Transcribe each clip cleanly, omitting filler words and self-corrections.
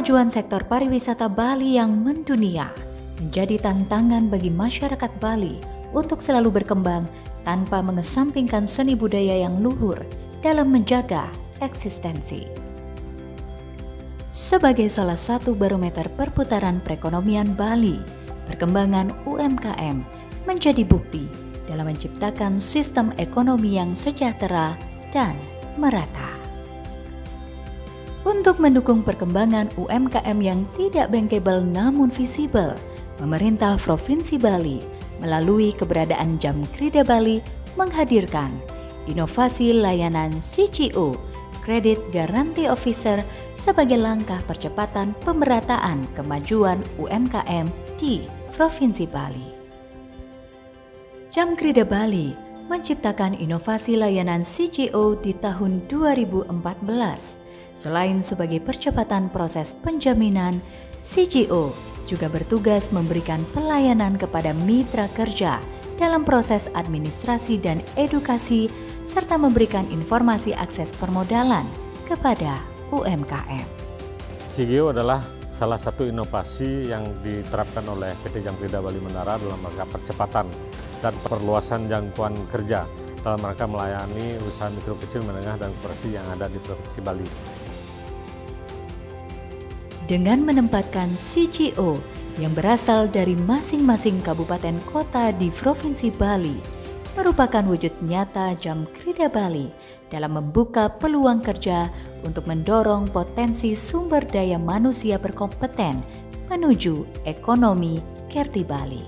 Kemajuan sektor pariwisata Bali yang mendunia menjadi tantangan bagi masyarakat Bali untuk selalu berkembang tanpa mengesampingkan seni budaya yang luhur dalam menjaga eksistensi. Sebagai salah satu barometer perputaran perekonomian Bali, perkembangan UMKM menjadi bukti dalam menciptakan sistem ekonomi yang sejahtera dan merata. Untuk mendukung perkembangan UMKM yang tidak bankable namun visible, pemerintah Provinsi Bali melalui keberadaan Jam Krida Bali menghadirkan inovasi layanan CGO, Credit Guarantee Officer, sebagai langkah percepatan pemerataan kemajuan UMKM di Provinsi Bali. Jam Krida Bali menciptakan inovasi layanan CGO di tahun 2014. Selain sebagai percepatan proses penjaminan, CGO juga bertugas memberikan pelayanan kepada mitra kerja dalam proses administrasi dan edukasi, serta memberikan informasi akses permodalan kepada UMKM. CGO adalah salah satu inovasi yang diterapkan oleh PT Jam Krida Bali Menara dalam rangka percepatan dan perluasan jangkauan kerja dalam rangka melayani usaha mikro kecil menengah dan koperasi yang ada di Provinsi Bali. Dengan menempatkan CGO yang berasal dari masing-masing kabupaten kota di Provinsi Bali, merupakan wujud nyata Jam Krida Bali dalam membuka peluang kerja untuk mendorong potensi sumber daya manusia berkompeten menuju ekonomi Kerti Bali.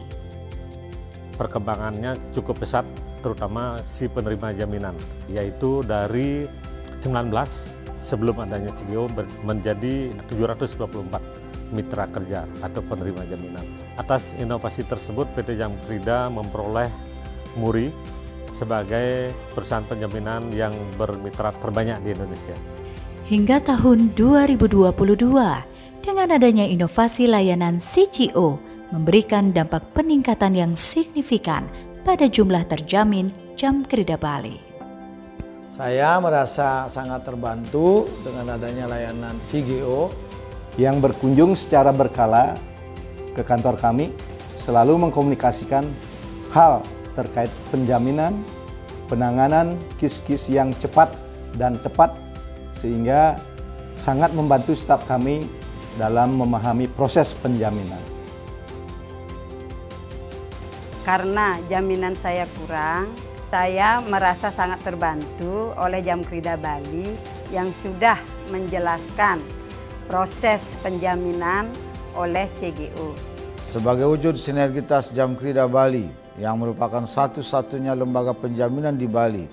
Perkembangannya cukup pesat, terutama si penerima jaminan, yaitu dari 19 sebelum adanya CGO menjadi 724 mitra kerja atau penerima jaminan. Atas inovasi tersebut, PT Jam Krida memperoleh MURI sebagai perusahaan penjaminan yang bermitra terbanyak di Indonesia. Hingga tahun 2022, dengan adanya inovasi layanan CGO, memberikan dampak peningkatan yang signifikan pada jumlah terjamin Jam Krida Bali. Saya merasa sangat terbantu dengan adanya layanan CGO yang berkunjung secara berkala ke kantor kami, selalu mengkomunikasikan hal terkait penjaminan, penanganan kis-kis yang cepat dan tepat, sehingga sangat membantu staf kami dalam memahami proses penjaminan. Karena jaminan saya kurang, saya merasa sangat terbantu oleh Jam Krida Bali yang sudah menjelaskan proses penjaminan oleh CGO. Sebagai wujud sinergitas Jam Krida Bali yang merupakan satu-satunya lembaga penjaminan di Bali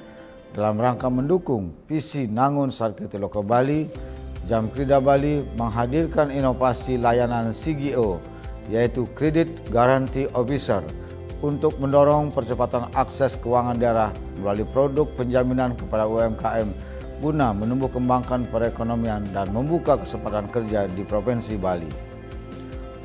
dalam rangka mendukung visi Nangun Sarkiti Loka Bali, Jam Krida Bali menghadirkan inovasi layanan CGO, yaitu Credit Guarantee Officer, untuk mendorong percepatan akses keuangan daerah melalui produk penjaminan kepada UMKM guna menumbuh kembangkan perekonomian dan membuka kesempatan kerja di Provinsi Bali.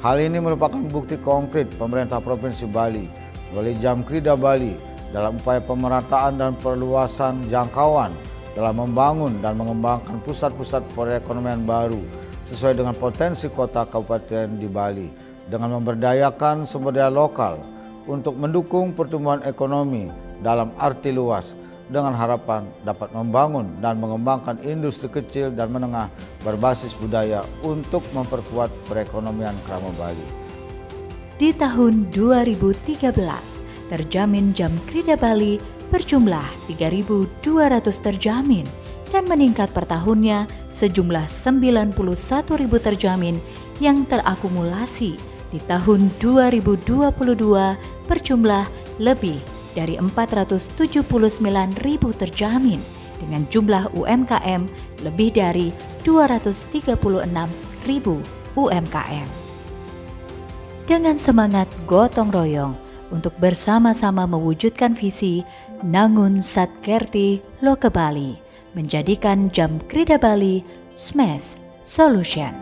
Hal ini merupakan bukti konkret pemerintah Provinsi Bali melalui Jam Krida Bali dalam upaya pemerataan dan perluasan jangkauan dalam membangun dan mengembangkan pusat-pusat perekonomian baru sesuai dengan potensi kota kabupaten di Bali dengan memberdayakan sumber daya lokal untuk mendukung pertumbuhan ekonomi dalam arti luas dengan harapan dapat membangun dan mengembangkan industri kecil dan menengah berbasis budaya untuk memperkuat perekonomian Krama Bali. Di tahun 2013, terjamin Jam Krida Bali berjumlah 3.200 terjamin dan meningkat per tahunnya sejumlah 91.000 terjamin yang terakumulasi di tahun 2022 berjumlah lebih dari 479.000 terjamin dengan jumlah UMKM lebih dari 236.000 UMKM. Dengan semangat gotong royong untuk bersama-sama mewujudkan visi Nangun Satkerti Loka Bali, menjadikan Jam Krida Bali Smash Solution.